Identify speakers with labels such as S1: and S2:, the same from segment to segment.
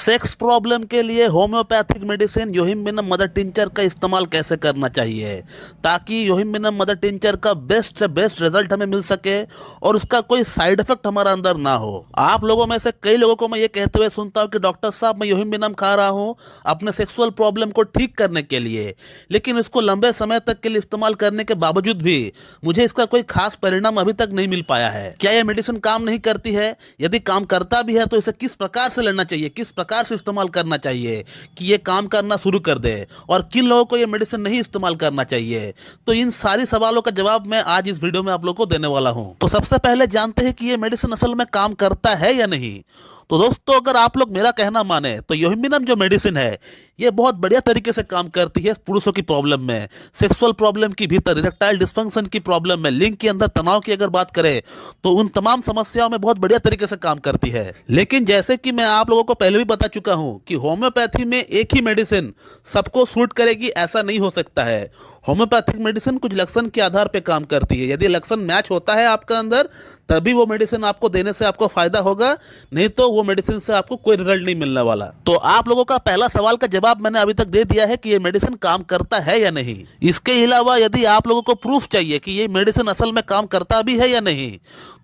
S1: Sex problem के लिए homeopathic medicine योहिम्बिनम mother tincture का इस्तेमाल कैसे करना चाहिए ताकि योहिम्बिनम मदर टिंचर का बेस्ट से बेस्ट रिजल्ट हमें मिल सके और उसका कोई साइड इफेक्ट हमारा अंदर ना हो। आप लोगों में से कई लोगों को मैं ये कहते हुए सुनता हूँ कि डॉक्टर साहब मैं योहिम्बिनम खा रहा हूँ अपने सेक्सुअल प्रॉब्लम को ठीक करने के लिए, लेकिन इसको लंबे समय तक के लिए इस्तेमाल करने के बावजूद भी मुझे इसका कोई खास परिणाम अभी तक नहीं मिल पाया है। क्या यह मेडिसिन काम नहीं करती है? यदि काम करता भी है तो इसे किस प्रकार से लेना चाहिए, किस प्रकार से इस्तेमाल करना चाहिए कि ये काम करना शुरू कर दे, और किन लोगों को ये मेडिसिन नहीं इस्तेमाल करना चाहिए? तो इन सारी सवालों का जवाब मैं आज इस वीडियो में आप लोगों को देने वाला हूं। तो सबसे पहले जानते हैं कि ये मेडिसिन असल में काम करता है या नहीं। तो दोस्तों, अगर आप लोग मेरा कहना माने तो योहिम्बिनम जो मेडिसिन है ये बहुत बढ़िया तरीके से काम करती है पुरुषों की प्रॉब्लम में, सेक्सुअल प्रॉब्लम की भीतर, इरेक्टाइल डिस्फंक्शन की प्रॉब्लम में, लिंग के अंदर तनाव की अगर बात करें तो उन तमाम समस्याओं में बहुत बढ़िया तरीके से काम करती है। लेकिन जैसे कि मैं आप लोगों को पहले भी बता चुका हूं कि होम्योपैथी में एक ही मेडिसिन सबको सूट करेगी ऐसा नहीं हो सकता है। होम्योपैथिक मेडिसिन कुछ लक्षण के आधार पर काम करती है। यदि लक्षण मैच होता है आपका अंदर तभी वो मेडिसिन आपको देने से आपको फायदा होगा, नहीं तो वो मेडिसिन से आपको कोई रिजल्ट नहीं मिलने वाला। तो आप लोगों का पहला सवाल का जवाब मैंने अभी तक दे दिया है कि ये मेडिसिन काम करता है या नहीं। इसके अलावा यदि आप लोगों को प्रूफ चाहिए कि ये मेडिसिन असल में काम करता भी है या नहीं,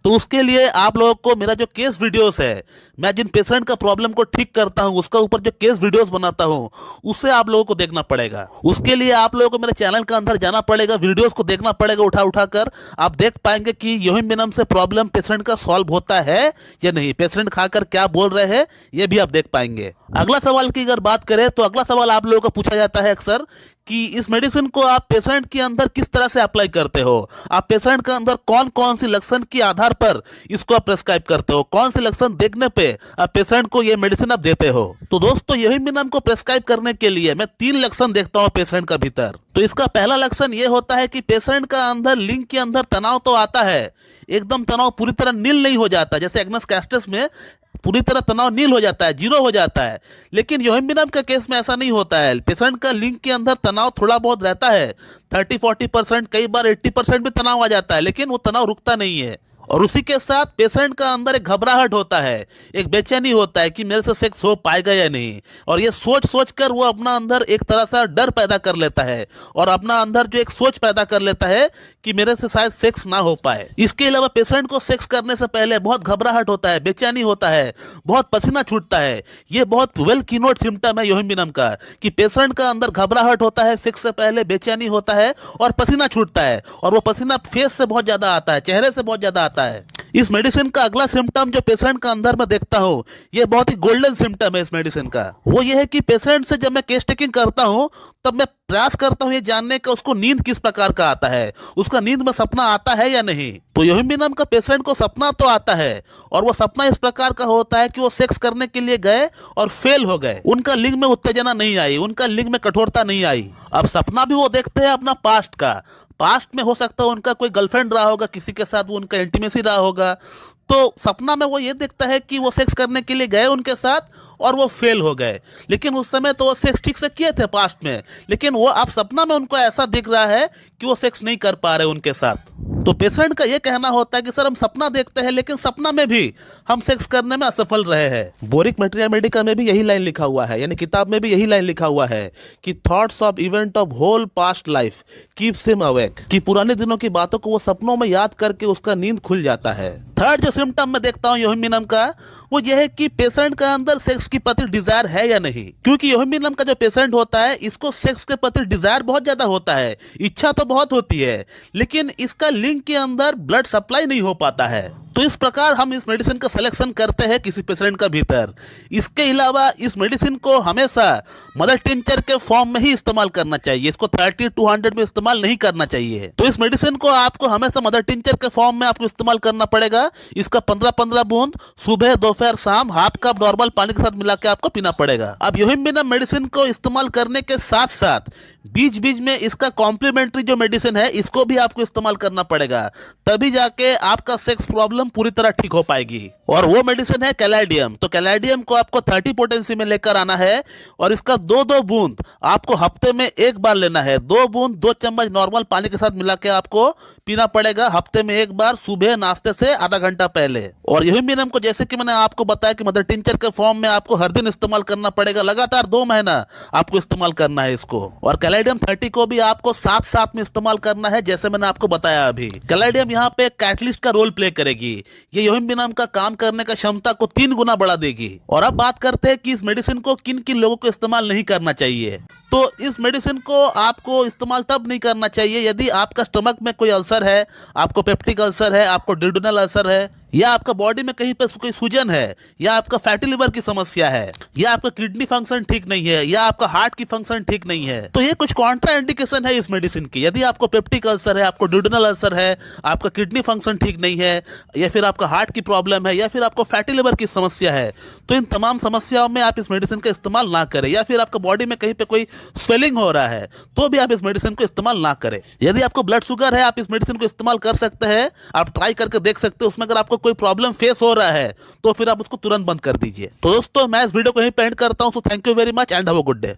S1: तो उसके लिए आप लोगों को मेरा जो केस वीडियोस है, मैं जिन पेशेंट का प्रॉब्लम को ठीक करता हूं उसका ऊपर जो केस वीडियोस बनाता हूं उससे आप लोगों को देखना पड़ेगा। उसके लिए आप लोगों को मेरे चैनल का अंदर जाना पड़ेगा, वीडियोस को देखना पड़ेगा उठा उठा कर। आप देख पाएंगे कि योहिम्बिनम से प्रॉब्लम पेशेंट का सॉल्व होता है या नहीं, पेशेंट खाकर क्या बोल रहे हैं ये भी आप देख पाएंगे। अगला सवाल की अगर बात करें तो अगला सवाल आप लोगों को पूछा जाता है अक्सर कि इस मेडिसिन को आप पेशेंट के अंदर किस तरह से अप्लाई करते हो, आप पेशेंट के अंदर कौन कौन सी लक्षण के आधार पर इसको आप प्रेस्क्राइब करते हो, कौन से लक्षण देखने पे आप पेशेंट को ये मेडिसिन आप देते हो। तो दोस्तों, योहिम्बिनम को प्रेस्क्राइब करने के लिए मैं 3 लक्षण देखता हूं पेशेंट का भीतर। तो इसका पहला लक्षण ये होता है कि पेशेंट का अंदर लिंग के अंदर तनाव तो आता है, एकदम तनाव पूरी तरह नील नहीं हो जाता, जैसे एग्नस कैस्टस में पूरी तरह तनाव नील हो जाता है, जीरो हो जाता है, लेकिन योहिम्बिनम के केस में ऐसा नहीं होता है। पेशेंट का लिंग के अंदर तनाव थोड़ा बहुत रहता है, 30-40%, कई बार 80% भी तनाव आ जाता है, लेकिन वो तनाव रुकता नहीं है। और उसी के साथ पेशेंट का अंदर एक घबराहट होता है, एक बेचैनी होता है कि मेरे से सेक्स हो पाएगा या नहीं, और ये सोच सोच कर वो अपना अंदर एक तरह से डर पैदा कर लेता है और अपना अंदर जो एक सोच पैदा कर लेता है कि मेरे से शायद सेक्स ना हो पाए। इसके अलावा पेशेंट को सेक्स करने से पहले बहुत घबराहट होता है, बेचैनी होता है, बहुत पसीना छूटता है। ये बहुत वेल कीनोट सिम्टम है योहिम्बिनम का कि पेशेंट का अंदर घबराहट होता है, सेक्स से पहले बेचैनी होता है और पसीना छूटता है, और वो पसीना फेस से बहुत ज्यादा आता है, चेहरे से बहुत ज्यादा आता है। इस मेडिसिन का अगला सिम्टम जो पेशेंट का अंदर में देखता हूं, ये बहुत ही गोल्डन सिम्टम है इस मेडिसिन का। वो ये है कि पेशेंट से जब मैं केस टेकिंग करता हूं तब मैं प्रयास करता हूं ये जानने का उसको नींद किस प्रकार का आता है, उसका नींद में सपना आता है या नहीं। तो योहिम्बिनम का पेशेंट को सपना तो आता है, और वो सपना इस प्रकार का होता है कि वो सेक्स करने के लिए गए और फेल हो गए, उनका लिंग में उत्तेजना नहीं आई, उनका लिंग में कठोरता नहीं आई। अब सपना भी वो देखते हैं अपना पास्ट का, पास्ट में हो सकता है उनका कोई गर्लफ्रेंड रहा होगा, किसी के साथ वो उनका इंटीमेसी रहा होगा, तो सपना में वो ये देखता है कि वो सेक्स करने के लिए गए उनके साथ और वो फेल हो गए, लेकिन उस समय तो वो सेक्स ठीक से किए थे पास्ट में, लेकिन वो अब सपना में उनको ऐसा दिख रहा है कि वो सेक्स नहीं कर पा रहे उनके साथ। तो पेशेंट का ये कहना होता है कि सर हम सपना देखते हैं लेकिन सपना में भी हम सेक्स करने में असफल रहे हैं। बोरिक मटेरिया मेडिका में भी यही लाइन लिखा हुआ है, यानी किताब में भी यही लाइन लिखा हुआ है कि thoughts of event of whole past life keeps him awake, कि पुराने दिनों की बातों को वो सपनों में याद करके उसका नींद खुल जाता है। थर्ड जो सिम्टम मैं देखता हूँ योहिम्बिनम का, वो यह है कि पेशेंट का अंदर सेक्स के प्रति डिजायर है या नहीं, क्योंकि योहिम्बिनम का जो पेशेंट होता है इसको सेक्स के प्रति डिजायर बहुत ज्यादा होता है, इच्छा तो बहुत होती है, लेकिन इसका लिंग के अंदर ब्लड सप्लाई नहीं हो पाता है। तो इस प्रकार हम इस मेडिसिन का सिलेक्शन करते हैं किसी पेशेंट का भीतर। इसके अलावा इस मेडिसिन को हमेशा मदर टिंचर के फॉर्म में ही इस्तेमाल करना चाहिए, इसको 30-100 में इस्तेमाल नहीं करना चाहिए। तो इस मेडिसिन को आपको हमेशा मदर टिंचर के फॉर्म में आपको इस्तेमाल करना पड़ेगा। इसका 15-15 बूंद सुबह, दोपहर, शाम हाफ कप नॉर्मल पानी के साथ मिला के आपको पीना पड़ेगा। अब योहिम्बिनम मेडिसिन को इस्तेमाल करने के साथ साथ बीच बीच में इसका कॉम्प्लीमेंट्री जो मेडिसिन है इसको भी आपको इस्तेमाल करना पड़ेगा, तभी जाके आपका सेक्स प्रॉब्लम पूरी तरह ठीक हो पाएगी। और वो मेडिसिन है कैलाडियम। तो कैलाडियम को आपको 30 पोटेंसी में लेकर आना है और इसका 2-2 बूंद आपको हफ्ते में एक बार लेना है। 2 बूंद 2 चम्मच नॉर्मल पानी के साथ मिला के आपको पीना पड़ेगा हफ्ते में एक बार, सुबह नाश्ते से आधा घंटा पहले। और यूहिम्बिनम को जैसे कि मैंने आपको बताया कि मदर टिंचर के फॉर्म में आपको हर दिन इस्तेमाल करना पड़ेगा, लगातार 2 महीना आपको इस्तेमाल करना है इसको। और कैलाडियम 30 को भी आपको साथ साथ में इस्तेमाल करना है, जैसे मैंने आपको बताया अभी। कैलाडियम यहाँ पे कैटलिस्ट का रोल प्ले करेगी। ये यूहिम्बिनम का काम करने का क्षमता को 3 गुना बढ़ा देगी। और अब बात करते हैं कि इस मेडिसिन को किन किन लोगों को इस्तेमाल नहीं करना चाहिए। तो इस मेडिसिन को आपको इस्तेमाल तब नहीं करना चाहिए यदि आपका स्टमक में कोई अल्सर है, आपको पेप्टिक अल्सर है, आपको डिडोनल अल्सर है, या आपका बॉडी में कहीं पे कोई सूजन है, या आपका फैटी लिवर की समस्या है, या आपका किडनी फंक्शन ठीक नहीं है, या आपका हार्ट की फंक्शन ठीक नहीं है। तो ये कुछ कॉन्ट्रा इंडिकेशन है इस मेडिसिन की। यदि आपको पेप्टिक अल्सर है, आपको डिडोनल अल्सर है, आपका किडनी फंक्शन ठीक नहीं है, या फिर आपका हार्ट की प्रॉब्लम है, या फिर आपको फैटी लिवर की समस्या है, तो इन तमाम समस्याओं में आप इस मेडिसिन का इस्तेमाल ना करें। या फिर आपका बॉडी में कहीं पे कोई स्वेलिंग हो रहा है तो भी आप इस मेडिसिन को इस्तेमाल ना करें। यदि आपको ब्लड शुगर है, आप इस मेडिसिन को इस्तेमाल कर सकते हैं, आप ट्राई करके देख सकते हो। उसमें अगर आपको कोई प्रॉब्लम फेस हो रहा है तो फिर आप उसको तुरंत बंद कर दीजिए। तो दोस्तों मैं इस वीडियो को यहीं पे एंड करता हूं। So thank you very much and have a good day.